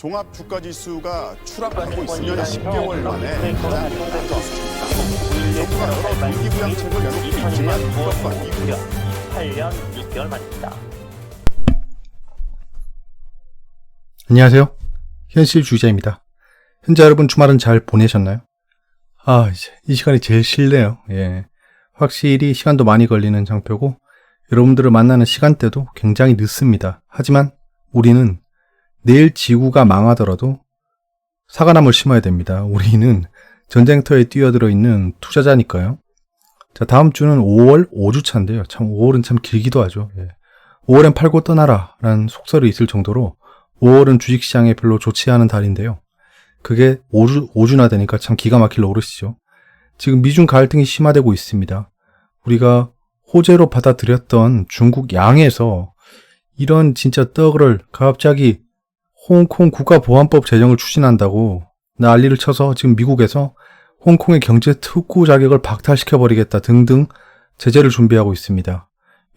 종합 주가 지수가 추락하고 있으면 10개월 만에 가장 낮은 수준입니다. 정부가 여러 경기 부양책을 내놓고 있지만 이것과 이후 8년 6개월 만입니다. 안녕하세요. 현실주의자입니다. 현재 여러분 주말은 잘 보내셨나요? 이제 이 시간이 제일 싫네요. 확실히 시간도 많이 걸리는 장표고 여러분들을 만나는 시간대도 굉장히 늦습니다. 하지만 우리는 내일 지구가 망하더라도 사과나무를 심어야 됩니다. 우리는 전쟁터에 뛰어들어 있는 투자자니까요. 자, 다음 주는 5월 5주차인데요. 참 5월은 참 길기도 하죠. 5월엔 팔고 떠나라 라는 속설이 있을 정도로 5월은 주식시장에 별로 좋지 않은 달인데요. 그게 5주나 되니까 참 기가 막힐 노릇이죠. 지금 미중 갈등이 심화되고 있습니다. 우리가 호재로 받아들였던 중국 양에서 이런 진짜 떡을 갑자기 홍콩 국가보안법 제정을 추진한다고 난리를 쳐서 지금 미국에서 홍콩의 경제 특구 자격을 박탈시켜버리겠다 등등 제재를 준비하고 있습니다.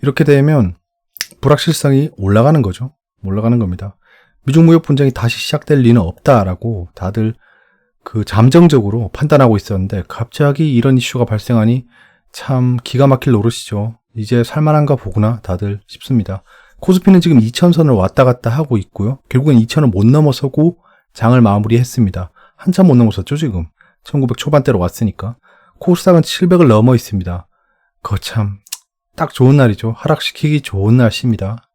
이렇게 되면 불확실성이 올라가는 거죠. 올라가는 겁니다. 미중 무역 분쟁이 다시 시작될 리는 없다라고 다들 잠정적으로 판단하고 있었는데 갑자기 이런 이슈가 발생하니 참 기가 막힐 노릇이죠. 이제 살만한가 보구나 다들 싶습니다. 코스피는 지금 2000선을 왔다 갔다 하고 있고요. 결국엔 2000을 못 넘어서고 장을 마무리했습니다. 한참 못 넘어섰죠 지금. 1900 초반대로 왔으니까. 코스닥은 700을 넘어 있습니다. 거참 딱 좋은 날이죠. 하락시키기 좋은 날씨입니다.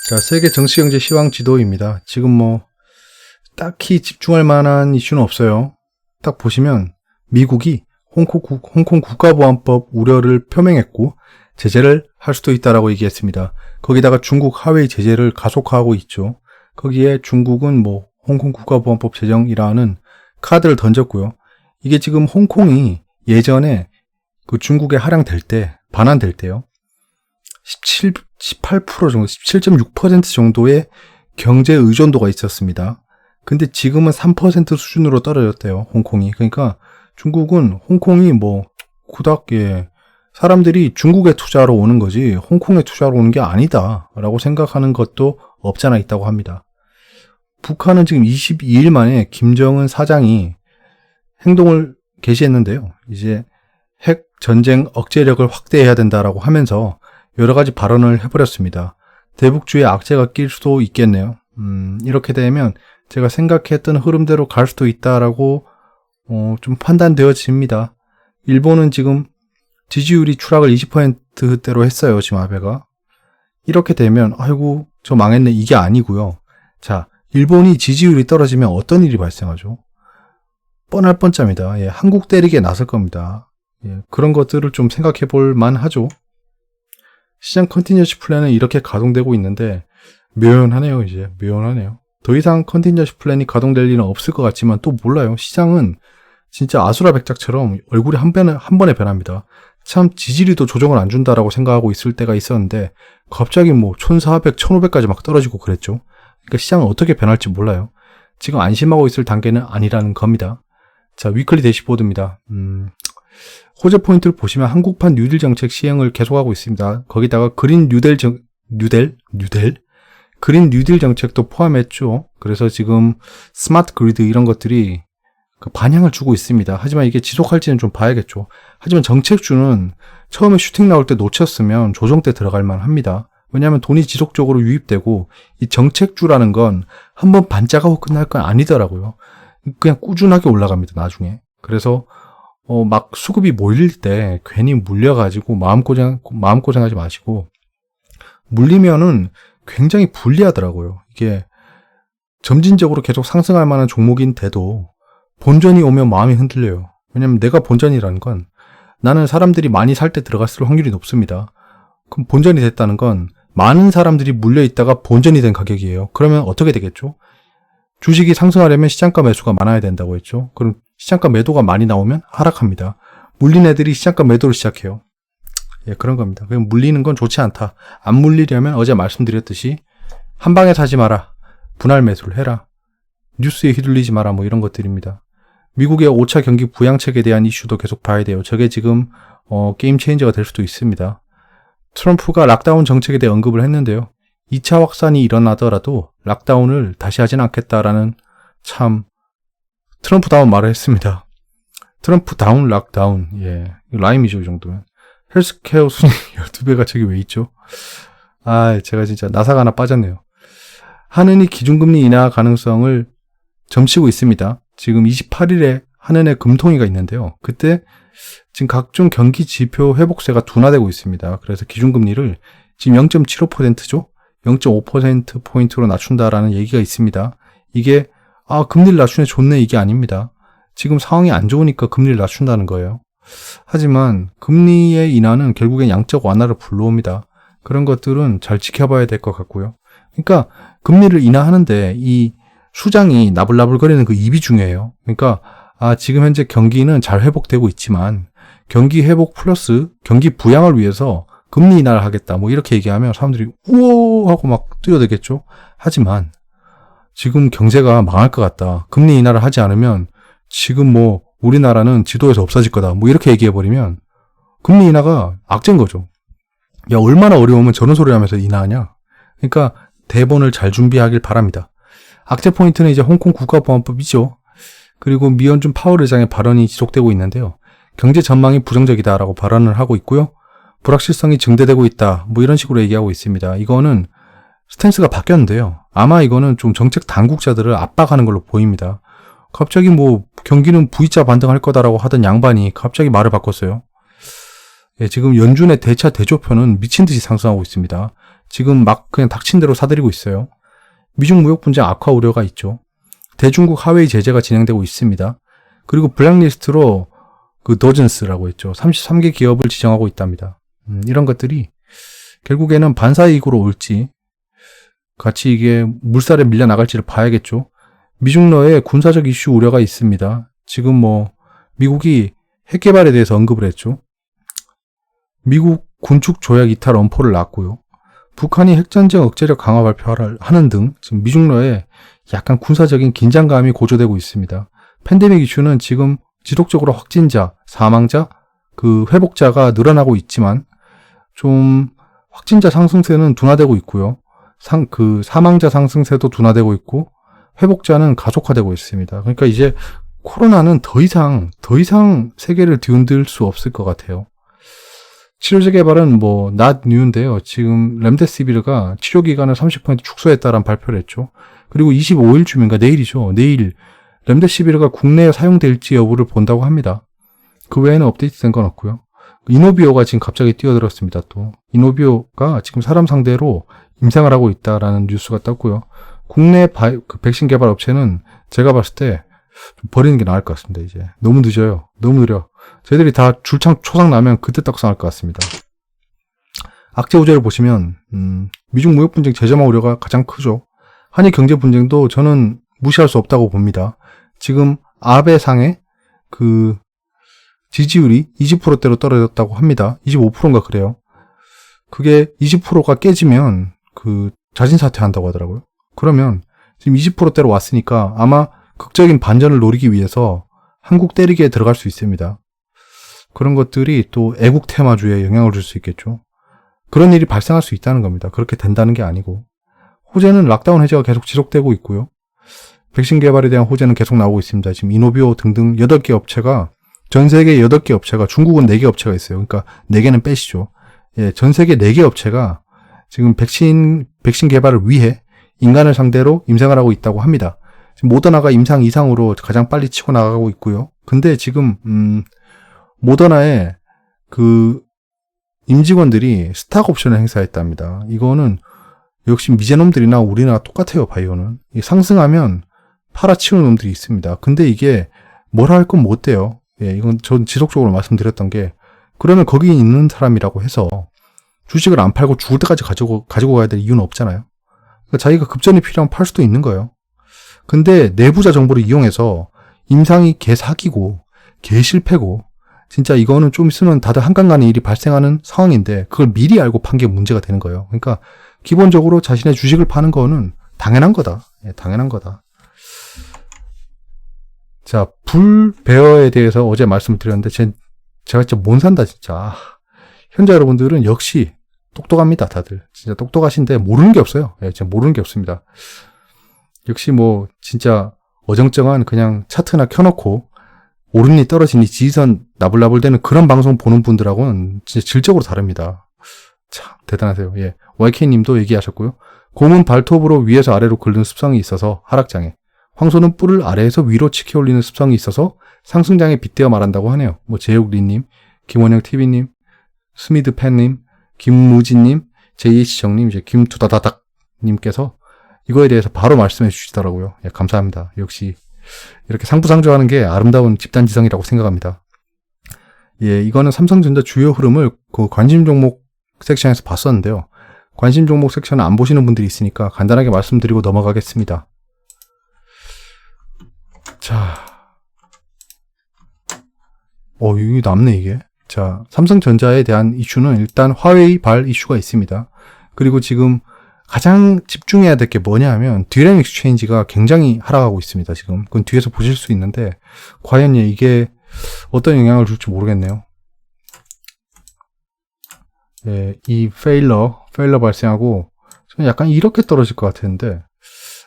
자, 세계 정치경제 시황 지도입니다. 지금 딱히 집중할 만한 이슈는 없어요. 딱 보시면 미국이 홍콩 국가보안법 우려를 표명했고 제재를 할 수도 있다라고 얘기했습니다. 거기다가 중국 하웨이 제재를 가속화하고 있죠. 거기에 중국은 홍콩 국가보안법 제정이라는 카드를 던졌고요. 이게 지금 홍콩이 예전에 그 중국에 하향될 때, 반환될 때요. 18% 정도, 17.6% 정도의 경제 의존도가 있었습니다. 근데 지금은 3% 수준으로 떨어졌대요, 홍콩이. 그러니까 중국은 홍콩이 사람들이 중국에 투자하러 오는 거지 홍콩에 투자하러 오는 게 아니다 라고 생각하는 것도 없잖아 있다고 합니다. 북한은 지금 22일 만에 김정은 사장이 행동을 개시했는데요. 이제 핵 전쟁 억제력을 확대해야 된다라고 하면서 여러 가지 발언을 해버렸습니다. 대북주의 악재가 낄 수도 있겠네요. 이렇게 되면 제가 생각했던 흐름대로 갈 수도 있다라고 좀 판단되어집니다. 일본은 지금 지지율이 추락을 20%대로 했어요. 지금 아베가. 이렇게 되면 아이고 저 망했네 이게 아니고요. 자, 일본이 지지율이 떨어지면 어떤 일이 발생하죠? 뻔할 뻔짜입니다. 한국 때리기에 나설 겁니다. 그런 것들을 좀 생각해 볼 만하죠. 시장 컨티뉴어시 플랜은 이렇게 가동되고 있는데 묘연하네요. 이제 묘연하네요. 더 이상 컨티뉴어시 플랜이 가동될 리는 없을 것 같지만 또 몰라요. 시장은 진짜 아수라백작처럼 얼굴이 한 번에 변합니다. 참 지지리도 조정을 안 준다라고 생각하고 있을 때가 있었는데 갑자기 1400, 1500까지 막 떨어지고 그랬죠. 그러니까 시장은 어떻게 변할지 몰라요. 지금 안심하고 있을 단계는 아니라는 겁니다. 자, 위클리 대시보드입니다. 호재 포인트를 보시면 한국판 뉴딜 정책 시행을 계속하고 있습니다. 거기다가 그린 뉴딜 정책도 포함했죠. 그래서 지금 스마트 그리드 이런 것들이 반향을 주고 있습니다. 하지만 이게 지속할지는 좀 봐야겠죠. 하지만 정책주는 처음에 슈팅 나올 때 놓쳤으면 조정 때 들어갈 만합니다. 왜냐하면 돈이 지속적으로 유입되고 이 정책주라는 건 한번 반짝하고 끝날 건 아니더라고요. 그냥 꾸준하게 올라갑니다. 나중에. 그래서 막 수급이 몰릴 때 괜히 물려가지고 마음고생하지 마시고 물리면은 굉장히 불리하더라고요. 이게 점진적으로 계속 상승할 만한 종목인데도 본전이 오면 마음이 흔들려요. 왜냐면 내가 본전이라는 건 나는 사람들이 많이 살 때 들어갔을 확률이 높습니다. 그럼 본전이 됐다는 건 많은 사람들이 물려있다가 본전이 된 가격이에요. 그러면 어떻게 되겠죠? 주식이 상승하려면 시장가 매수가 많아야 된다고 했죠. 그럼 시장가 매도가 많이 나오면 하락합니다. 물린 애들이 시장가 매도를 시작해요. 그런 겁니다. 그럼 물리는 건 좋지 않다. 안 물리려면 어제 말씀드렸듯이 한 방에 사지 마라. 분할 매수를 해라. 뉴스에 휘둘리지 마라. 이런 것들입니다. 미국의 5차 경기 부양책에 대한 이슈도 계속 봐야 돼요. 저게 지금 게임 체인저가 될 수도 있습니다. 트럼프가 락다운 정책에 대해 언급을 했는데요. 2차 확산이 일어나더라도 락다운을 다시 하진 않겠다라는 참 트럼프다운 말을 했습니다. 트럼프다운 락다운. 예. 라임이죠, 이 정도면. 헬스케어 순위 12배가 저기 왜 있죠? 아, 제가 진짜 나사가 하나 빠졌네요. 한은이 기준금리 인하 가능성을 점치고 있습니다. 지금 28일에 한은의 금통위가 있는데요. 그때 지금 각종 경기 지표 회복세가 둔화되고 있습니다. 그래서 기준금리를 지금 0.75%죠? 0.5%포인트로 낮춘다라는 얘기가 있습니다. 이게 금리를 낮추네 좋네 이게 아닙니다. 지금 상황이 안 좋으니까 금리를 낮춘다는 거예요. 하지만 금리의 인하는 결국엔 양적 완화를 불러옵니다. 그런 것들은 잘 지켜봐야 될 것 같고요. 그러니까 금리를 인하하는데 이 수장이 나불나불거리는 그 입이 중요해요. 그러니까 지금 현재 경기는 잘 회복되고 있지만 경기 회복 플러스 경기 부양을 위해서 금리 인하를 하겠다. 뭐 이렇게 얘기하면 사람들이 우와 하고 막 뛰어들겠죠. 하지만 지금 경제가 망할 것 같다. 금리 인하를 하지 않으면 지금 뭐 우리나라는 지도에서 없어질 거다. 뭐 이렇게 얘기해버리면 금리 인하가 악재인 거죠. 야, 얼마나 어려우면 저런 소리 하면서 인하하냐. 그러니까 대본을 잘 준비하길 바랍니다. 악재 포인트는 이제 홍콩 국가보안법이죠. 그리고 미언준 파월 의장의 발언이 지속되고 있는데요. 경제 전망이 부정적이다라고 발언을 하고 있고요. 불확실성이 증대되고 있다. 뭐 이런 식으로 얘기하고 있습니다. 이거는 스탠스가 바뀌었는데요. 아마 이거는 좀 정책 당국자들을 압박하는 걸로 보입니다. 갑자기 뭐 경기는 V자 반등할 거다라고 하던 양반이 갑자기 말을 바꿨어요. 예, 지금 연준의 대차 대조표는 미친 듯이 상승하고 있습니다. 지금 막 그냥 닥친 대로 사들이고 있어요. 미중 무역 분쟁 악화 우려가 있죠. 대중국 하웨이 제재가 진행되고 있습니다. 그리고 블랙리스트로 그 도전스라고 했죠. 33개 기업을 지정하고 있답니다. 이런 것들이 결국에는 반사이익으로 올지 같이 이게 물살에 밀려 나갈지를 봐야겠죠. 미중 내에 군사적 이슈 우려가 있습니다. 지금 뭐 미국이 핵 개발에 대해서 언급을 했죠. 미국 군축 조약 이탈 엄포를 놨고요. 북한이 핵전쟁 억제력 강화 발표를 하는 등 지금 미중 내에 약간 군사적인 긴장감이 고조되고 있습니다. 팬데믹 이슈는 지금 지속적으로 확진자, 사망자, 그 회복자가 늘어나고 있지만 좀 확진자 상승세는 둔화되고 있고요. 사망자 상승세도 둔화되고 있고 회복자는 가속화되고 있습니다. 그러니까 이제 코로나는 더 이상 세계를 뒤흔들 수 없을 것 같아요. 치료제 개발은 뭐 not new인데요. 지금 렘데시비르가 치료 기간을 30% 축소했다라는 발표를 했죠. 그리고 25일쯤인가 내일이죠. 내일 렘데시비르가 국내에 사용될지 여부를 본다고 합니다. 그 외에는 업데이트된 건 없고요. 이노비오가 지금 갑자기 뛰어들었습니다. 또 이노비오가 지금 사람 상대로 임상을 하고 있다라는 뉴스가 떴고요. 국내 백신 개발 업체는 제가 봤을 때 좀 버리는 게 나을 것 같습니다. 이제 너무 늦어요. 너무 느려. 저희들이 다 줄창 초상 나면 그때 떡상할 것 같습니다. 악재 우제를 보시면 미중 무역 분쟁 재점화 우려가 가장 크죠. 한일 경제 분쟁도 저는 무시할 수 없다고 봅니다. 지금 아베상의 그 지지율이 20%대로 떨어졌다고 합니다. 25%인가 그래요. 그게 20%가 깨지면 그 자진 사퇴한다고 하더라고요. 그러면 지금 20%대로 왔으니까 아마 극적인 반전을 노리기 위해서 한국 때리기에 들어갈 수 있습니다. 그런 것들이 또 애국 테마주에 영향을 줄 수 있겠죠. 그런 일이 발생할 수 있다는 겁니다. 그렇게 된다는 게 아니고. 호재는 락다운 해제가 계속 지속되고 있고요. 백신 개발에 대한 호재는 계속 나오고 있습니다. 지금 이노비오 등등 8개 업체가 전 세계 8개 업체가 중국은 4개 업체가 있어요. 그러니까 4개는 빼시죠. 예, 전 세계 4개 업체가 지금 백신 개발을 위해 인간을 상대로 임상을 하고 있다고 합니다. 지금 모더나가 임상 이상으로 가장 빨리 치고 나가고 있고요. 근데 지금 모더나의 그 임직원들이 스탁 옵션을 행사했답니다. 이거는 역시 미제놈들이나 우리나라 똑같아요. 바이오는 상승하면 팔아치우는 놈들이 있습니다. 근데 이게 뭐라 할 건 못 돼요. 예, 이건 전 지속적으로 말씀드렸던 게 그러면 거기 있는 사람이라고 해서 주식을 안 팔고 죽을 때까지 가지고 가야 될 이유는 없잖아요. 그러니까 자기가 급전이 필요하면 팔 수도 있는 거예요. 근데 내부자 정보를 이용해서 임상이 개 사기고 개 실패고 진짜 이거는 좀 있으면 다들 한강간의 일이 발생하는 상황인데 그걸 미리 알고 판 게 문제가 되는 거예요. 그러니까 기본적으로 자신의 주식을 파는 거는 당연한 거다. 예, 당연한 거다. 자, 불베어에 대해서 어제 말씀을 드렸는데 제가 진짜 못 산다 진짜. 현자 여러분들은 역시 똑똑합니다, 다들. 진짜 똑똑하신데 모르는 게 없어요. 예, 진짜 모르는 게 없습니다. 역시 뭐 진짜 어정쩡한 그냥 차트나 켜놓고 오르니 떨어지니 지지선 나불나불대는 그런 방송 보는 분들하고는 진짜 질적으로 다릅니다. 참 대단하세요. 예, YK님도 얘기하셨고요. 곰은 발톱으로 위에서 아래로 긁는 습성이 있어서 하락장애, 황소는 뿔을 아래에서 위로 치켜 올리는 습성이 있어서 상승장에 빗대어 말한다고 하네요. 뭐 제육리님, 김원영TV님, 스미드팬님, 김무진님, JH정님, 이제 김두다다닥님께서 이거에 대해서 바로 말씀해 주시더라고요. 예, 감사합니다. 역시 이렇게 상부상조하는 게 아름다운 집단지성이라고 생각합니다. 예, 이거는 삼성전자 주요 흐름을 그 관심 종목 섹션에서 봤었는데요. 관심 종목 섹션을 안 보시는 분들이 있으니까 간단하게 말씀드리고 넘어가겠습니다. 자, 여기 남네 이게. 자, 삼성전자에 대한 이슈는 일단 화웨이 발 이슈가 있습니다. 그리고 지금 가장 집중해야 될 게 뭐냐 하면 디램 익스체인지가 굉장히 하락하고 있습니다. 지금 그건 뒤에서 보실 수 있는데 과연 이게 어떤 영향을 줄지 모르겠네요. 예, 이 페일러 발생하고 저는 약간 이렇게 떨어질 것 같았는데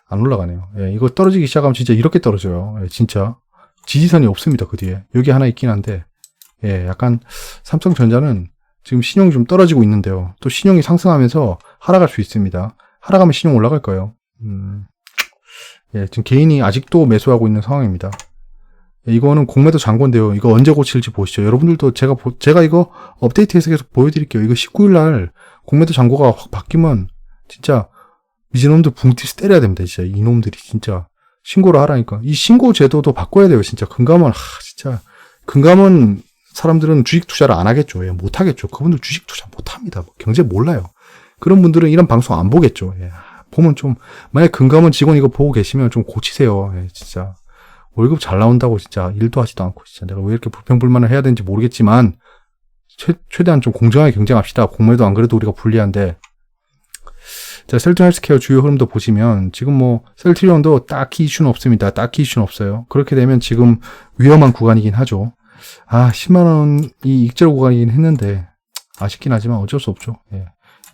안 올라가네요. 예, 이거 떨어지기 시작하면 진짜 이렇게 떨어져요. 예, 진짜 지지선이 없습니다. 그 뒤에 여기 하나 있긴 한데 예, 약간 삼성전자는 지금 신용이 좀 떨어지고 있는데요. 또 신용이 상승하면서 하락할 수 있습니다. 하락하면 신용 올라갈 거예요. 예, 지금 개인이 아직도 매수하고 있는 상황입니다. 예, 이거는 공매도 잔고인데요. 이거 언제 고칠지 보시죠. 여러분들도 제가 이거 업데이트해서 계속 보여드릴게요. 이거 19일 날 공매도 잔고가 확 바뀌면 진짜 미친놈들 붕티스 때려야 됩니다. 진짜 이놈들이 진짜 신고를 하라니까. 이 신고 제도도 바꿔야 돼요. 진짜 금감원 진짜 금감원 사람들은 주식 투자를 안 하겠죠. 예, 못 하겠죠. 그분들 주식 투자 못 합니다. 경제 몰라요. 그런 분들은 이런 방송 안 보겠죠. 예, 보면 좀 만약 금감원 직원 이거 보고 계시면 좀 고치세요. 예, 진짜 월급 잘 나온다고 진짜 일도 하지도 않고 진짜 내가 왜 이렇게 불평불만을 해야 되는지 모르겠지만 최대한 좀 공정하게 경쟁합시다. 공매도 안 그래도 우리가 불리한데. 자, 셀트리온 헬스케어 주요 흐름도 보시면 지금 뭐 셀트리온도 딱히 이슈는 없습니다. 딱히 이슈는 없어요. 그렇게 되면 지금 위험한 구간이긴 하죠. 10만원이 익절 구간이긴 했는데 아쉽긴 하지만 어쩔 수 없죠. 예.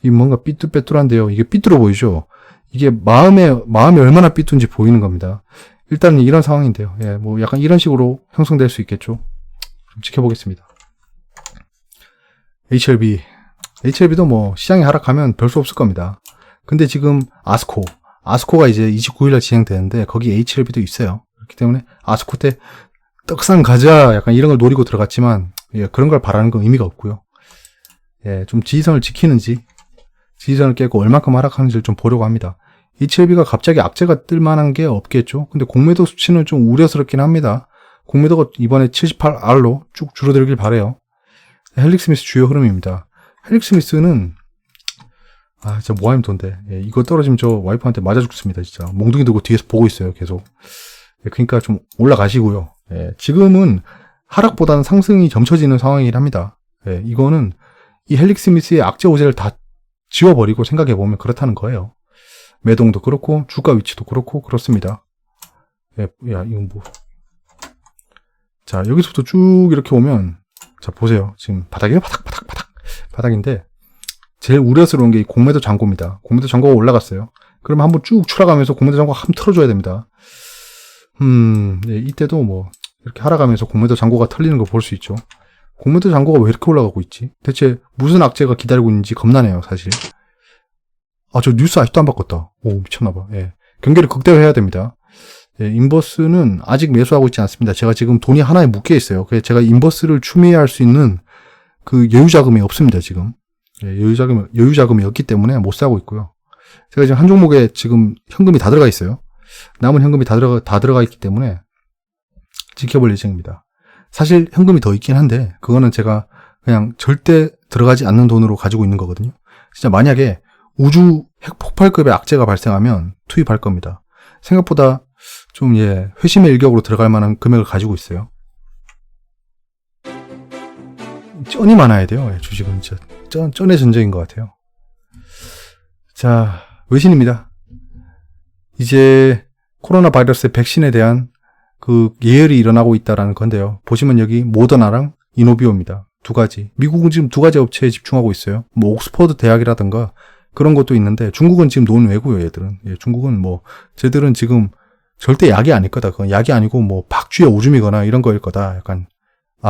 이 뭔가 삐뚤빼뚤한데요. 이게 삐뚤어 보이죠? 이게 마음이 얼마나 삐뚤은지 보이는 겁니다. 일단은 이런 상황인데요. 예, 뭐 약간 이런 식으로 형성될 수 있겠죠. 좀 지켜보겠습니다. HLB도 뭐 시장이 하락하면 별 수 없을 겁니다. 근데 지금 아스코가 이제 29일날 진행되는데 거기 HLB도 있어요. 그렇기 때문에 아스코 때 떡상 가자 약간 이런 걸 노리고 들어갔지만 예, 그런 걸 바라는 건 의미가 없고요. 예, 좀 지지선을 지키는지 지지선을 깨고 얼마큼 하락하는지를 좀 보려고 합니다. HLB가 갑자기 악재가 뜰 만한 게 없겠죠. 근데 공매도 수치는 좀 우려스럽긴 합니다. 공매도가 이번에 78R로 쭉 줄어들길 바래요. 헬릭스미스 주요 흐름입니다. 헬릭스미스는 진짜 뭐하면 돈데. 예, 이거 떨어지면 저 와이프한테 맞아 죽습니다. 진짜 몽둥이 들고 뒤에서 보고 있어요. 계속. 예, 그러니까 좀 올라가시고요. 예, 지금은 하락보다는 상승이 점쳐지는 상황이긴 합니다. 예, 이거는 이 헬릭스미스의 악재 호재를 다 지워버리고 생각해보면 그렇다는 거예요. 매동도 그렇고 주가 위치도 그렇고 그렇습니다. 예, 이건 뭐. 자, 여기서부터 쭉 이렇게 오면 자, 보세요. 지금 바닥이에요. 바닥인데 제일 우려스러운 게 이 공매도 잔고입니다. 공매도 잔고가 올라갔어요. 그러면 한번 쭉 추락하면서 공매도 잔고가 한번 틀어줘야 됩니다. 네, 이때도 뭐 이렇게 하락하면서 공매도 잔고가 털리는 거 볼 수 있죠. 공매도 잔고가 왜 이렇게 올라가고 있지? 대체 무슨 악재가 기다리고 있는지 겁나네요, 사실. 저 뉴스 아직도 안 바꿨다. 오, 미쳤나봐. 예. 경계를 극대화해야 됩니다. 예, 인버스는 아직 매수하고 있지 않습니다. 제가 지금 돈이 하나에 묶여 있어요. 그래서 제가 인버스를 추미할 수 있는 그 여유자금이 없습니다, 지금. 예, 여유자금이 없기 때문에 못 사고 있고요. 제가 지금 한 종목에 지금 현금이 다 들어가 있어요. 남은 현금이 다 들어가 있기 때문에 지켜볼 예정입니다. 사실 현금이 더 있긴 한데 그거는 제가 그냥 절대 들어가지 않는 돈으로 가지고 있는 거거든요. 진짜 만약에 우주 핵폭발급의 악재가 발생하면 투입할 겁니다. 생각보다 좀 회심의 일격으로 들어갈 만한 금액을 가지고 있어요. 쩐이 많아야 돼요. 주식은 진짜 쩐의 전쟁인 것 같아요. 자, 외신입니다. 이제 코로나 바이러스의 백신에 대한 그 예열이 일어나고 있다라는 건데요. 보시면 여기 모더나랑 이노비오입니다. 두 가지. 미국은 지금 두 가지 업체에 집중하고 있어요. 뭐 옥스퍼드 대학이라든가 그런 것도 있는데 중국은 지금 논외고요, 얘들은. 예, 중국은 뭐 쟤들은 지금 절대 약이 아닐 거다. 그건 약이 아니고 뭐 박쥐의 오줌이거나 이런 거일 거다. 약간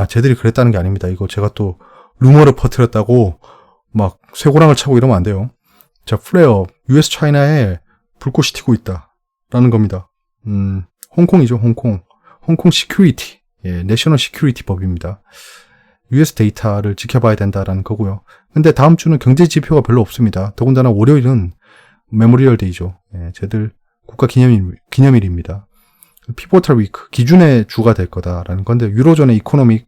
쟤들이 그랬다는 게 아닙니다. 이거 제가 또 루머를 퍼뜨렸다고 막 쇠고랑을 차고 이러면 안 돼요. 자, 플레어업. US 차이나에 불꽃이 튀고 있다. 라는 겁니다. 홍콩이죠, 홍콩. 홍콩 시큐리티. 예, 내셔널 시큐리티 법입니다. US 데이터를 지켜봐야 된다라는 거고요. 근데 다음 주는 경제 지표가 별로 없습니다. 더군다나 월요일은 메모리얼 데이죠. 예, 쟤들 국가 기념일입니다. 피보탈 위크, 기준의 주가 될 거다라는 건데, 유로존의 이코노믹의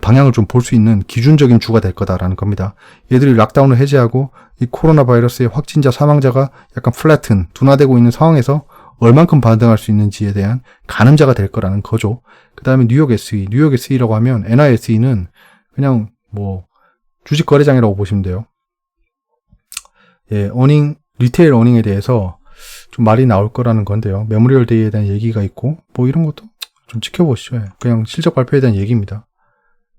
방향을 좀 볼 수 있는 기준적인 주가 될 거다라는 겁니다. 얘들이 락다운을 해제하고 이 코로나 바이러스의 확진자 사망자가 약간 플래튼, 둔화되고 있는 상황에서 얼만큼 반등할 수 있는지에 대한 가늠자가 될 거라는 거죠. 그 다음에 뉴욕 SE라고 하면 NISE는 그냥 뭐 주식 거래장이라고 보시면 돼요. 예, 리테일 어닝에 대해서 좀 말이 나올 거라는 건데요. 메모리얼 데이에 대한 얘기가 있고 뭐 이런 것도 좀 지켜보시죠. 예, 그냥 실적 발표에 대한 얘기입니다.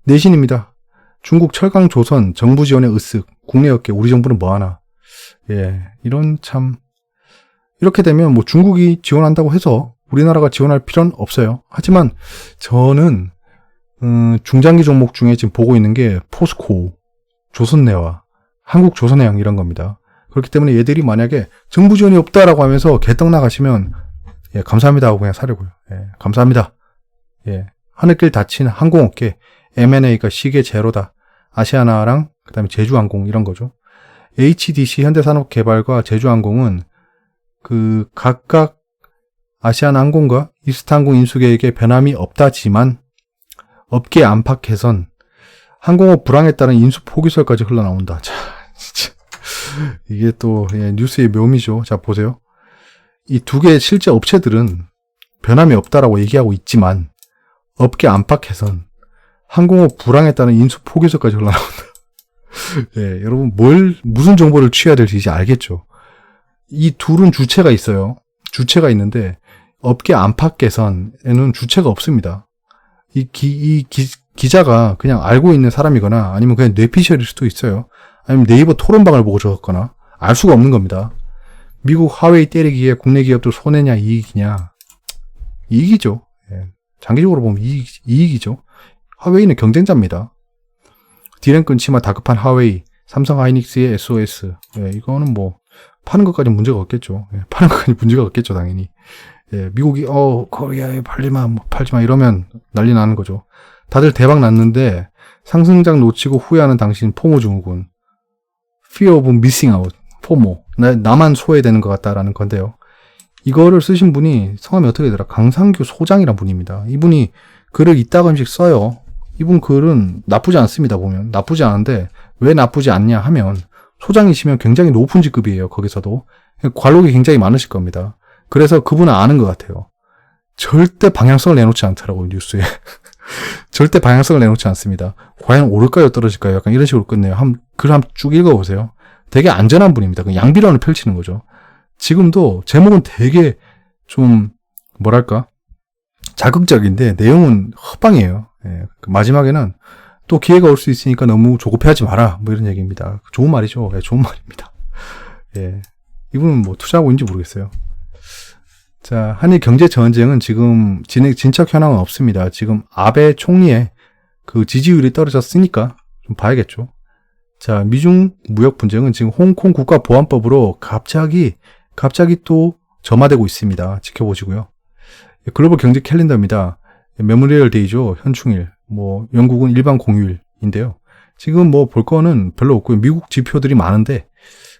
내신입니다. 중국 철강 조선 정부 지원의 으쓱, 국내 업계 우리 정부는 뭐하나. 예, 이런 참 이렇게 되면 뭐 중국이 지원한다고 해서 우리나라가 지원할 필요는 없어요. 하지만 저는 중장기 종목 중에 지금 보고 있는 게 포스코, 조선내와, 한국조선해양 이런 겁니다. 그렇기 때문에 얘들이 만약에 정부 지원이 없다라고 하면서 개떡 나가시면 예, 감사합니다 하고 그냥 사려고요. 예, 감사합니다. 예, 하늘길 닫힌 항공업계 M&A가 시계 제로다. 아시아나랑 그다음에 제주항공 이런 거죠. HDC 현대산업개발과 제주항공은 그 각각 아시아나항공과 이스타항공 인수계획에 변함이 없다지만 업계 안팎 개선, 항공업 불황에 따른 인수 포기설까지 흘러나온다. 자, 진짜 이게 또 예, 뉴스의 묘미죠. 자, 보세요. 이 두 개의 실제 업체들은 변함이 없다라고 얘기하고 있지만 업계 안팎 개선, 항공업 불황에 따른 인수 포기설까지 흘러나온다. 예, 여러분 무슨 정보를 취해야 될지 이제 알겠죠. 이 둘은 주체가 있어요. 주체가 있는데 업계 안팎 개선에는 주체가 없습니다. 이 기자가 그냥 알고 있는 사람이거나 아니면 그냥 뇌피셜일 수도 있어요. 아니면 네이버 토론방을 보고 적었거나 알 수가 없는 겁니다. 미국 하웨이 때리기에 국내 기업들 손해냐 이익이냐. 이익이죠. 예. 장기적으로 보면 이익이죠. 하웨이는 경쟁자입니다. 디램 끊지마 다급한 하웨이, 삼성 하이닉스의 SOS. 예, 이거는 뭐 파는 것까지 문제가 없겠죠. 예, 파는 것까지 문제가 없겠죠, 당연히. 예, 미국이 코리아에 팔지마 이러면 난리 나는 거죠. 다들 대박 났는데 상승장 놓치고 후회하는 당신 포모 증후군. Fear of missing out. 포모. 나만 소외되는 것 같다라는 건데요. 이거를 쓰신 분이 성함이 어떻게 되더라? 강상규 소장이란 분입니다. 이분이 글을 이따금씩 써요. 이분 글은 나쁘지 않습니다, 보면. 나쁘지 않은데 왜 나쁘지 않냐 하면 소장이시면 굉장히 높은 직급이에요. 거기서도. 관록이 굉장히 많으실 겁니다. 그래서 그분은 아는 것 같아요. 절대 방향성을 내놓지 않더라고요, 뉴스에. 절대 방향성을 내놓지 않습니다. 과연 오를까요, 떨어질까요? 약간 이런 식으로 끝내요. 글 한번 쭉 읽어보세요. 되게 안전한 분입니다. 그 양비론을 펼치는 거죠. 지금도 제목은 되게 좀 뭐랄까 자극적인데 내용은 헛방이에요. 예, 마지막에는 또 기회가 올 수 있으니까 너무 조급해하지 마라 뭐 이런 얘기입니다. 좋은 말이죠. 예, 좋은 말입니다. 예, 이분은 뭐 투자하고 있는지 모르겠어요. 자, 한일 경제 전쟁은 지금 진척 현황은 없습니다. 지금 아베 총리의 그 지지율이 떨어졌으니까 좀 봐야겠죠. 자, 미중 무역 분쟁은 지금 홍콩 국가보안법으로 갑자기 또 점화되고 있습니다. 지켜보시고요. 글로벌 경제 캘린더입니다. 메모리얼 데이죠. 현충일. 뭐 영국은 일반 공휴일인데요. 지금 뭐 볼 거는 별로 없고요. 미국 지표들이 많은데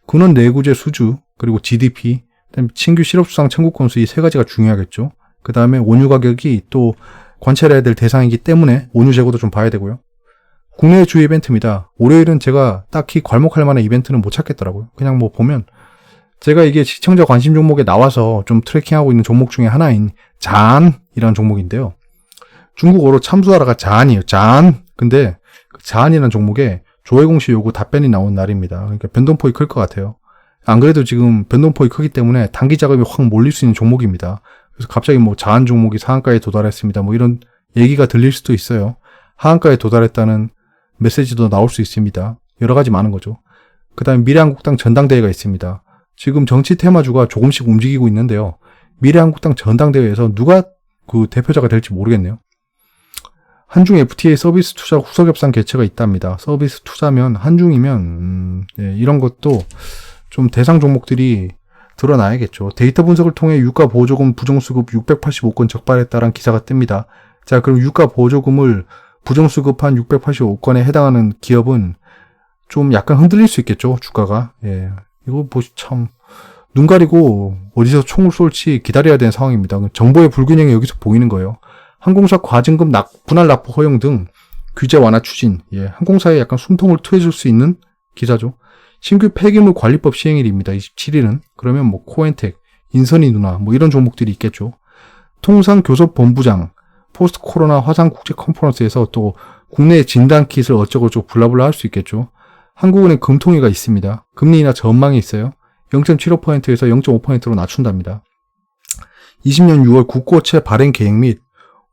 군원 내구재 수주 그리고 GDP 그다음에 신규 실업수당 청구 건수 이 세 가지가 중요하겠죠. 그 다음에 원유 가격이 또 관찰해야 될 대상이기 때문에 원유 재고도 좀 봐야 되고요. 국내 주요 이벤트입니다. 월요일은 제가 딱히 괄목할 만한 이벤트는 못 찾겠더라고요. 그냥 뭐 보면 제가 이게 시청자 관심 종목에 나와서 좀 트래킹하고 있는 종목 중에 하나인 자안이라는 종목인데요. 중국어로 참수하라가 자안이에요. 자안. 근데 그 자안이라는 종목에 조회공시 요구 답변이 나온 날입니다. 그러니까 변동폭이 클 것 같아요. 안 그래도 지금 변동폭이 크기 때문에 단기 자금이 확 몰릴 수 있는 종목입니다. 그래서 갑자기 뭐 자안 종목이 상한가에 도달했습니다. 뭐 이런 얘기가 들릴 수도 있어요. 하한가에 도달했다는 메시지도 나올 수 있습니다. 여러 가지 많은 거죠. 그 다음에 미래한국당 전당대회가 있습니다. 지금 정치 테마주가 조금씩 움직이고 있는데요. 미래한국당 전당대회에서 누가 그 대표자가 될지 모르겠네요. 한중 FTA 서비스 투자 후속 협상 개최가 있답니다. 서비스 투자면 한중이면 이런 것도 좀 대상 종목들이 드러나야겠죠. 데이터 분석을 통해 유가 보조금 부정수급 685건 적발했다는 기사가 뜹니다. 자, 그럼 유가 보조금을 부정수급한 685건에 해당하는 기업은 좀 약간 흔들릴 수 있겠죠, 주가가. 예. 이거 참, 눈 가리고 어디서 총을 쏠지 기다려야 되는 상황입니다. 정보의 불균형이 여기서 보이는 거예요. 항공사 과징금 분할 납부 허용 등 규제 완화 추진. 예. 항공사에 약간 숨통을 트여줄 수 있는 기사죠. 신규 폐기물 관리법 시행일입니다. 27일은. 그러면 뭐 코엔텍, 인선이 누나 뭐 이런 종목들이 있겠죠. 통상교섭본부장, 포스트 코로나 화상 국제 컨퍼런스에서 또 국내 진단킷을 어쩌고저쩌고 블라블라 할 수 있겠죠. 한국은행 금통위가 있습니다. 금리 인하 전망이 있어요. 0.75%에서 0.5%로 낮춘답니다. 20년 6월 국고채 발행 계획 및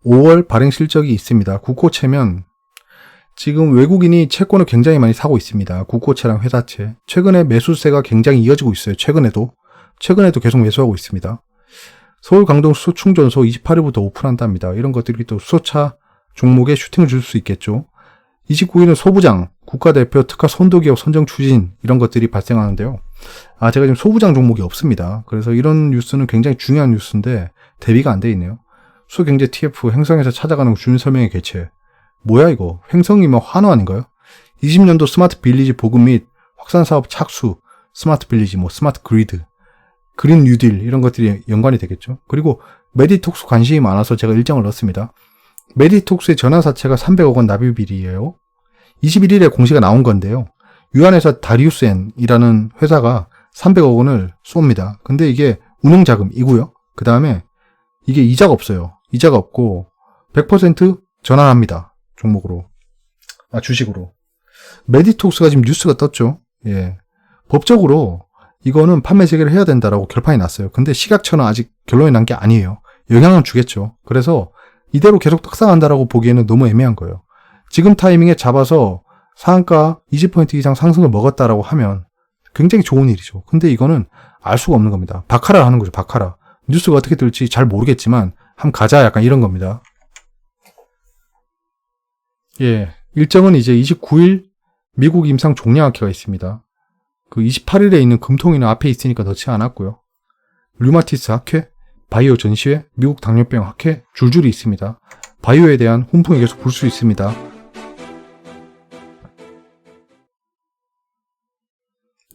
5월 발행 실적이 있습니다. 국고채면 지금 외국인이 채권을 굉장히 많이 사고 있습니다. 국고채랑 회사채. 최근에 매수세가 굉장히 이어지고 있어요. 최근에도 계속 매수하고 있습니다. 서울 강동 수소 충전소 28일부터 오픈한답니다. 이런 것들이 또 수소차 종목에 슈팅을 줄 수 있겠죠. 29일은 소부장, 국가대표 특화 선도기업 선정 추진 이런 것들이 발생하는데요. 제가 지금 소부장 종목이 없습니다. 그래서 이런 뉴스는 굉장히 중요한 뉴스인데 대비가 안 돼 있네요. 수경제 TF 횡성에서 찾아가는 주민 설명회 개최. 뭐야 이거? 횡성이면 환호 아닌가요? 20년도 스마트 빌리지 보급 및 확산 사업 착수, 스마트 빌리지, 스마트 그리드, 그린 뉴딜 이런 것들이 연관이 되겠죠. 그리고 메디톡스 관심이 많아서 제가 일정을 넣었습니다. 메디톡스의 전환사채가 300억 원 납입일이에요. 21일에 공시가 나온 건데요. 유한회사 다리우스엔이라는 회사가 300억 원을 쏩니다. 근데 이게 운용자금이고요. 그 다음에 이게 이자가 없어요. 이자가 없고 100% 전환합니다. 종목으로. 주식으로. 메디톡스가 지금 뉴스가 떴죠. 예. 법적으로 이거는 판매 재개를 해야 된다라고 결판이 났어요. 근데 시각처는 아직 결론이 난 게 아니에요. 영향은 주겠죠. 그래서 이대로 계속 떡상한다라고 보기에는 너무 애매한 거예요. 지금 타이밍에 잡아서 상한가 20% 이상 상승을 먹었다라고 하면 굉장히 좋은 일이죠. 근데 이거는 알 수가 없는 겁니다. 바카라 하는 거죠. 바카라. 뉴스가 어떻게 될지 잘 모르겠지만 한번 가자 약간 이런 겁니다. 예, 일정은 이제 29일 미국 임상 종양학회가 있습니다. 그 28일에 있는 금통위는 앞에 있으니까 넣지 않았고요. 류마티스 학회, 바이오 전시회, 미국 당뇨병 학회 줄줄이 있습니다. 바이오에 대한 훈풍이 계속 불 수 있습니다.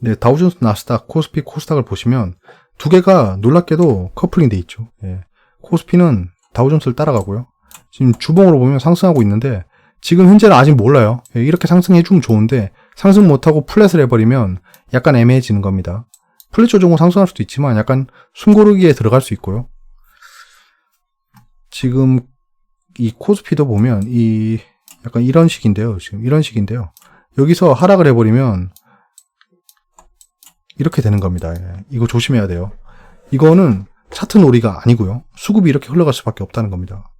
네, 다우존스, 나스닥, 코스피, 코스닥을 보시면 두 개가 놀랍게도 커플링 돼 있죠. 예. 코스피는 다우존스를 따라가고요. 지금 주봉으로 보면 상승하고 있는데 지금 현재는 아직 몰라요. 예, 이렇게 상승해주면 좋은데 상승 못하고 플랫을 해버리면 약간 애매해지는 겁니다. 플랫 조정으로 상승할 수도 있지만 약간 숨고르기에 들어갈 수 있고요. 지금 이 코스피도 보면 약간 이런 식인데요. 지금 이런 식인데요. 여기서 하락을 해버리면 이렇게 되는 겁니다. 예. 이거 조심해야 돼요. 이거는 차트 놀이가 아니고요. 수급이 이렇게 흘러갈 수밖에 없다는 겁니다.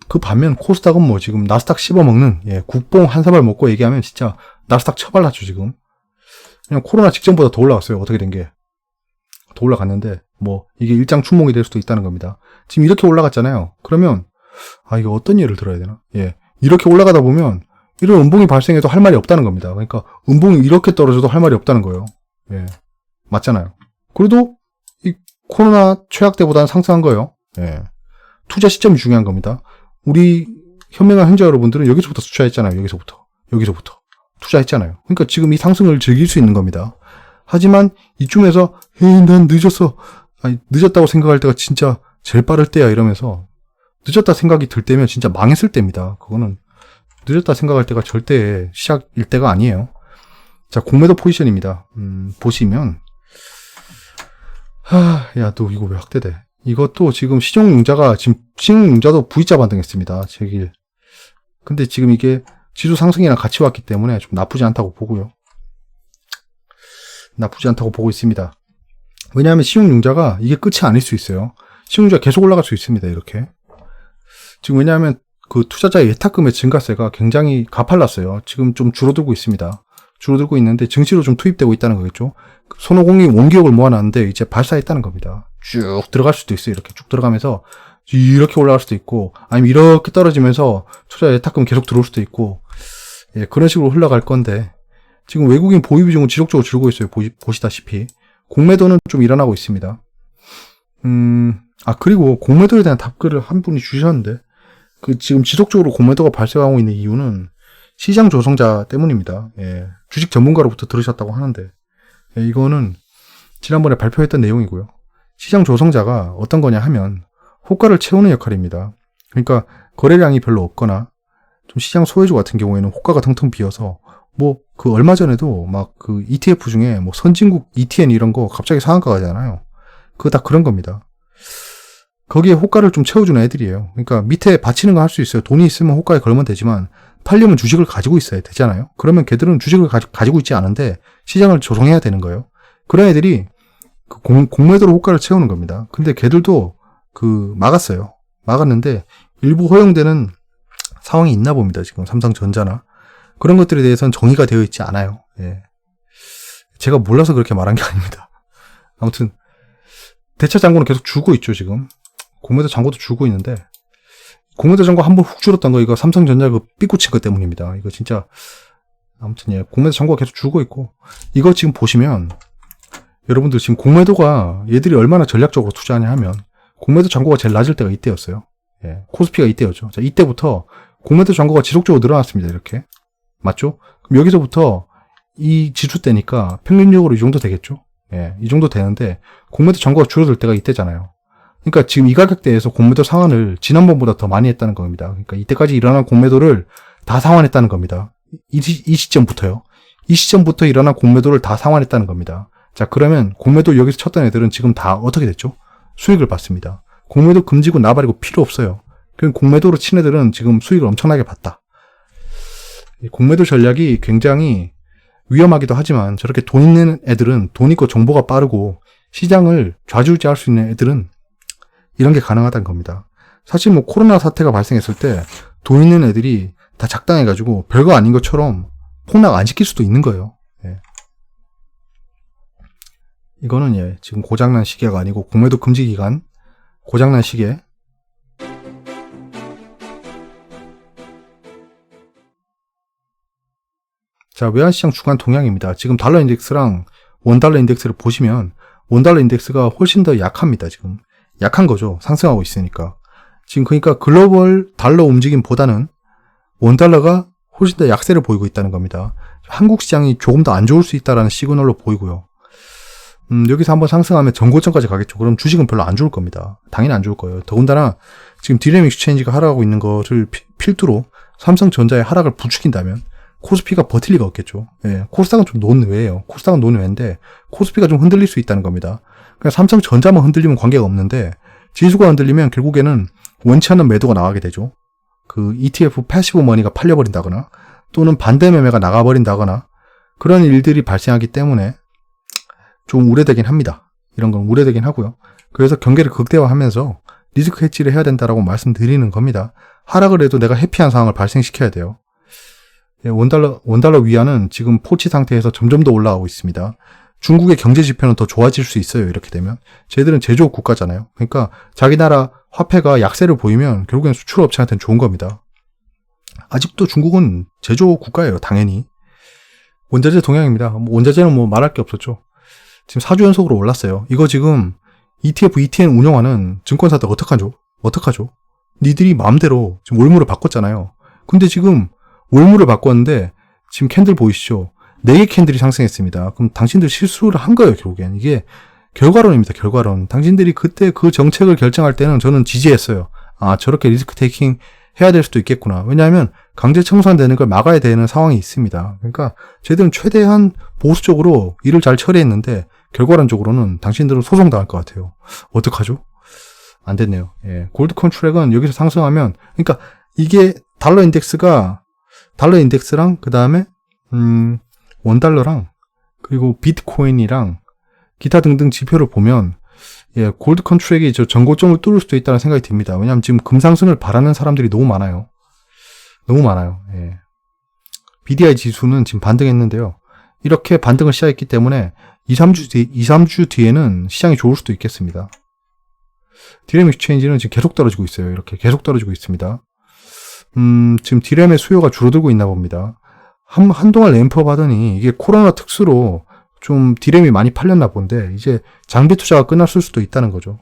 그 반면 코스닥은 지금 나스닥 씹어먹는 국뽕 한 사발 먹고 얘기하면 진짜 나스닥 처발랐죠 지금. 그냥 코로나 직전보다 더 올라갔어요. 어떻게 된 게. 더 올라갔는데 이게 일장 춘몽이 될 수도 있다는 겁니다. 지금 이렇게 올라갔잖아요. 그러면 이거 어떤 예를 들어야 되나? 예, 이렇게 올라가다 보면 이런 음봉이 발생해도 할 말이 없다는 겁니다. 그러니까 음봉이 이렇게 떨어져도 할 말이 없다는 거예요. 예, 맞잖아요. 그래도 이 코로나 최악 때보다는 상승한 거예요. 예, 투자 시점이 중요한 겁니다. 우리 현명한 현자 여러분들은 여기서부터 투자했잖아요. 여기서부터 투자했잖아요. 그러니까 지금 이 상승을 즐길 수 있는 겁니다. 하지만 이쯤에서 난 늦었어. 늦었다고 생각할 때가 진짜 제일 빠를 때야 이러면서 늦었다 생각이 들 때면 진짜 망했을 때입니다. 그거는 늦었다 생각할 때가 절대 시작일 때가 아니에요. 자, 공매도 포지션입니다. 보시면 야, 너 이거 왜 확대돼? 이것도 지금 신용융자도 V자 반등했습니다. 제길. 근데 지금 이게 지수 상승이랑 같이 왔기 때문에 좀 나쁘지 않다고 보고요. 나쁘지 않다고 보고 있습니다. 왜냐하면 신용융자가 이게 끝이 아닐 수 있어요. 신용융자가 계속 올라갈 수 있습니다. 이렇게. 지금 왜냐하면 그 투자자의 예탁금의 증가세가 굉장히 가팔랐어요. 지금 좀 줄어들고 있습니다. 줄어들고 있는데 증시로 좀 투입되고 있다는 거겠죠. 손오공이 원기옥을 모아놨는데 이제 발사했다는 겁니다. 쭉 들어갈 수도 있어요. 이렇게 쭉 들어가면서 이렇게 올라갈 수도 있고, 아니면 이렇게 떨어지면서 투자 예탁금 계속 들어올 수도 있고, 예, 그런 식으로 흘러갈 건데, 지금 외국인 보유 비중은 지속적으로 줄고 있어요. 보시다시피. 공매도는 좀 일어나고 있습니다. 그리고 공매도에 대한 답글을 한 분이 주셨는데, 지금 지속적으로 공매도가 발생하고 있는 이유는 시장 조성자 때문입니다. 예, 주식 전문가로부터 들으셨다고 하는데, 예, 이거는 지난번에 발표했던 내용이고요. 시장 조성자가 어떤 거냐 하면, 호가를 채우는 역할입니다. 그러니까 거래량이 별로 없거나 좀 시장 소외주 같은 경우에는 호가가 텅텅 비어서 얼마 전에도 그 ETF 중에 선진국 ETN 이런 거 갑자기 상한가 가잖아요. 그거 다 그런 겁니다. 거기에 호가를 좀 채워주는 애들이에요. 그러니까 밑에 받치는 거 할 수 있어요. 돈이 있으면 호가에 걸면 되지만 팔려면 주식을 가지고 있어야 되잖아요. 그러면 걔들은 주식을 가지고 있지 않은데 시장을 조성해야 되는 거예요. 그런 애들이 공매도로 호가를 채우는 겁니다. 근데 걔들도 막았어요. 막았는데 일부 허용되는 상황이 있나 봅니다. 지금 삼성전자나 그런 것들에 대해서는 정의가 되어 있지 않아요. 예. 제가 몰라서 그렇게 말한 게 아닙니다. 아무튼 대차 잔고는 계속 줄고 있죠. 지금 공매도 잔고도 줄고 있는데 공매도 잔고 한번 훅 줄었던 거 이거 삼성전자 삐꾸친 것 때문입니다. 이거 진짜 아무튼 예, 공매도 잔고가 계속 줄고 있고 이거 지금 보시면 여러분들 지금 공매도가 얘들이 얼마나 전략적으로 투자하냐 하면 공매도 잔고가 제일 낮을 때가 이때였어요. 예, 코스피가 이때였죠. 자, 이때부터 공매도 잔고가 지속적으로 늘어났습니다. 이렇게. 맞죠? 그럼 여기서부터 이 지수 때니까 평균적으로 이 정도 되겠죠? 예, 이 정도 되는데 공매도 잔고가 줄어들 때가 이때잖아요. 그러니까 지금 이 가격대에서 공매도 상환을 지난번보다 더 많이 했다는 겁니다. 그러니까 이때까지 일어난 공매도를 다 상환했다는 겁니다. 이 시점부터요. 이 시점부터 일어난 공매도를 다 상환했다는 겁니다. 자, 그러면 공매도 여기서 쳤던 애들은 지금 다 어떻게 됐죠? 수익을 받습니다. 공매도 금지고 나발이고 필요 없어요. 그럼 공매도로 친 애들은 지금 수익을 엄청나게 봤다. 공매도 전략이 굉장히 위험하기도 하지만 저렇게 돈 있는 애들은 돈 있고 정보가 빠르고 시장을 좌지우지할 수 있는 애들은 이런 게 가능하다는 겁니다. 사실 코로나 사태가 발생했을 때 돈 있는 애들이 다 작당해가지고 별거 아닌 것처럼 폭락 안 시킬 수도 있는 거예요. 예. 이거는 예, 지금 고장난 시계가 아니고 공매도 금지 기간 고장난 시계. 자, 외환시장 주간 동향입니다. 지금 달러 인덱스랑 원달러 인덱스를 보시면 원달러 인덱스가 훨씬 더 약합니다. 지금 약한 거죠. 상승하고 있으니까. 지금 그러니까 글로벌 달러 움직임보다는 원달러가 훨씬 더 약세를 보이고 있다는 겁니다. 한국 시장이 조금 더 안 좋을 수 있다는 시그널로 보이고요. 여기서 한번 상승하면 전고점까지 가겠죠. 그럼 주식은 별로 안 좋을 겁니다. 당연히 안 좋을 거예요. 더군다나 지금 디램 익스체인지가 하락하고 있는 것을 필두로 삼성전자의 하락을 부추긴다면 코스피가 버틸 리가 없겠죠. 예, 코스닥은 좀 논외예요. 코스닥은 논외인데 코스피가 좀 흔들릴 수 있다는 겁니다. 그러니까 삼성전자만 흔들리면 관계가 없는데 지수가 흔들리면 결국에는 원치 않는 매도가 나가게 되죠. ETF 패시브 머니가 팔려버린다거나 또는 반대 매매가 나가버린다거나 그런 일들이 발생하기 때문에 좀 우려되긴 합니다. 이런 건 우려되긴 하고요. 그래서 경계를 극대화하면서 리스크 해지를 해야 된다라고 말씀드리는 겁니다. 하락을 해도 내가 해피한 상황을 발생시켜야 돼요. 예, 원달러 위안은 지금 포치 상태에서 점점 더 올라가고 있습니다. 중국의 경제 지표는 더 좋아질 수 있어요. 이렇게 되면. 쟤들은 제조업 국가잖아요. 그러니까 자기 나라 화폐가 약세를 보이면 결국엔 수출업체한테는 좋은 겁니다. 아직도 중국은 제조업 국가예요. 당연히. 원자재 동향입니다. 원자재는 말할 게 없었죠. 지금 4주 연속으로 올랐어요. 이거 지금 ETF, ETN 운영하는 증권사들 어떡하죠? 니들이 마음대로 지금 월물을 바꿨잖아요. 근데 지금 월물을 바꿨는데 지금 캔들 보이시죠? 4개 캔들이 상승했습니다. 그럼 당신들 실수를 한 거예요, 결국엔. 이게 결과론입니다, 결과론. 당신들이 그때 그 정책을 결정할 때는 저는 지지했어요. 아, 저렇게 리스크 테이킹 해야 될 수도 있겠구나. 왜냐하면 강제 청산되는 걸 막아야 되는 상황이 있습니다. 그러니까 쟤들은 최대한 보수적으로 일을 잘 처리했는데 결과론적으로는 당신들은 소송당할 것 같아요. 어떡하죠? 안 됐네요. 예. 골드 컨트랙은 여기서 상승하면, 그러니까 이게 달러 인덱스랑 그 다음에 원달러랑 그리고 비트코인이랑 기타 등등 지표를 보면 예, 골드 컨트랙이 저 전고점을 뚫을 수도 있다는 생각이 듭니다. 왜냐하면 지금 금상승을 바라는 사람들이 너무 많아요. 너무 많아요. 예. BDI 지수는 지금 반등했는데요. 이렇게 반등을 시작했기 때문에 2-3주 뒤에는 시장이 좋을 수도 있겠습니다. 디램 익스체인지는 지금 계속 떨어지고 있어요. 이렇게 계속 떨어지고 있습니다. 지금 디램의 수요가 줄어들고 있나 봅니다. 한동안 램프업 하더니 이게 코로나 특수로 좀 디램이 많이 팔렸나 본데 이제 장비 투자가 끝났을 수도 있다는 거죠.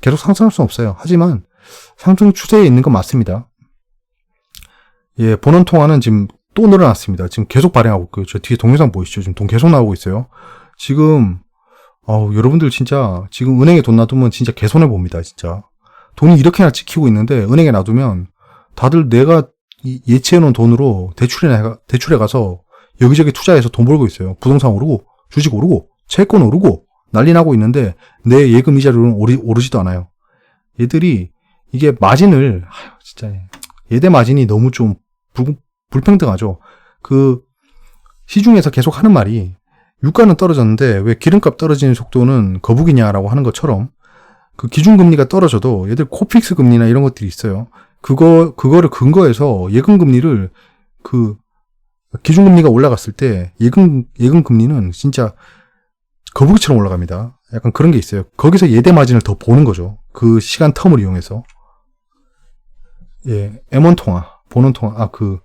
계속 상승할 수는 없어요. 하지만 상승 추세에 있는 건 맞습니다. 예, 본원 통화는 지금 또 늘어났습니다. 지금 계속 발행하고 있고요. 저 뒤에 동영상 보이시죠? 지금 돈 계속 나오고 있어요. 지금 여러분들 진짜 지금 은행에 돈 놔두면 진짜 개손해 봅니다. 진짜 돈이 이렇게나 찍히고 있는데 은행에 놔두면 다들 내가 예치해 놓은 돈으로 대출에 가서 여기저기 투자해서 돈 벌고 있어요. 부동산 오르고 주식 오르고 채권 오르고 난리 나고 있는데 내 예금 이자료는 오르지도 않아요. 얘들이 이게 마진을 진짜 예대 마진이 너무 좀 불평등하죠. 그 시중에서 계속 하는 말이 유가는 떨어졌는데 왜 기름값 떨어지는 속도는 거북이냐라고 하는 것처럼 그 기준금리가 떨어져도 얘들 코픽스 금리나 이런 것들이 있어요. 그거를 근거해서 예금금리를 그 기준금리가 올라갔을 때 예금금리는 진짜 거북이처럼 올라갑니다. 약간 그런 게 있어요. 거기서 예대 마진을 더 보는 거죠. 그 시간 텀을 이용해서. 예, M1 통화, 보는 통화, 그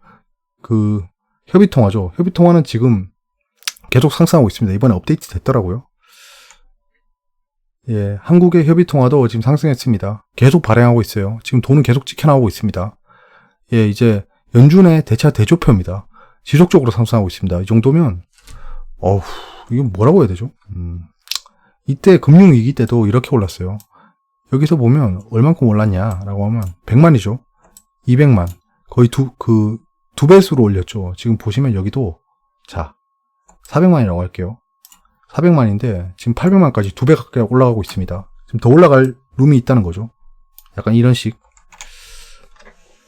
협의 통화죠. 협의 통화는 지금 계속 상승하고 있습니다. 이번에 업데이트 됐더라고요. 예, 한국의 협의 통화도 지금 상승했습니다. 계속 발행하고 있어요. 지금 돈은 계속 찍혀나오고 있습니다. 예, 이제 연준의 대차 대조표입니다. 지속적으로 상승하고 있습니다. 이 정도면 이거 뭐라고 해야 되죠? 이때 금융위기 때도 이렇게 올랐어요. 여기서 보면 얼만큼 올랐냐라고 하면 100만이죠. 200만. 거의 두 배수로 올렸죠. 지금 보시면 여기도 자 400만이라고 할게요. 400만인데 지금 800만까지 2배 가까이 올라가고 있습니다. 지금 더 올라갈 룸이 있다는 거죠. 약간 이런 식.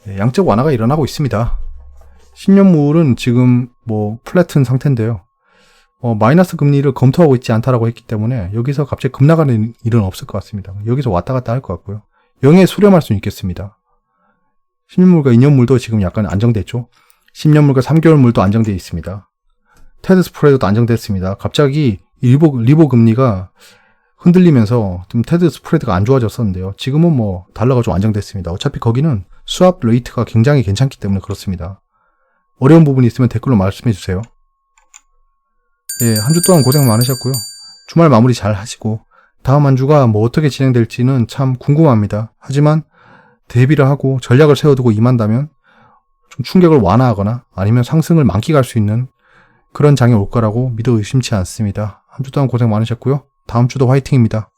네, 양적 완화가 일어나고 있습니다. 10년물은 지금 플래튼 상태인데요. 마이너스 금리를 검토하고 있지 않다라고 했기 때문에 여기서 갑자기 급나가는 일은 없을 것 같습니다. 여기서 왔다 갔다 할 것 같고요. 0에 수렴할 수는 있겠습니다. 10년물과 2년물도 지금 약간 안정됐죠. 10년물과 3개월물도 안정되어 있습니다. 테드 스프레드도 안정됐습니다. 갑자기 리보 금리가 흔들리면서 좀 테드 스프레드가 안 좋아졌었는데요. 지금은 달러가 좀 안정됐습니다. 어차피 거기는 스왑 레이트가 굉장히 괜찮기 때문에 그렇습니다. 어려운 부분이 있으면 댓글로 말씀해 주세요. 예, 한 주 동안 고생 많으셨고요. 주말 마무리 잘 하시고 다음 한 주가 어떻게 진행될지는 참 궁금합니다. 하지만 대비를 하고 전략을 세워두고 임한다면 좀 충격을 완화하거나 아니면 상승을 만끽할 수 있는 그런 장이 올 거라고 믿어 의심치 않습니다. 한 주 동안 고생 많으셨고요. 다음 주도 화이팅입니다.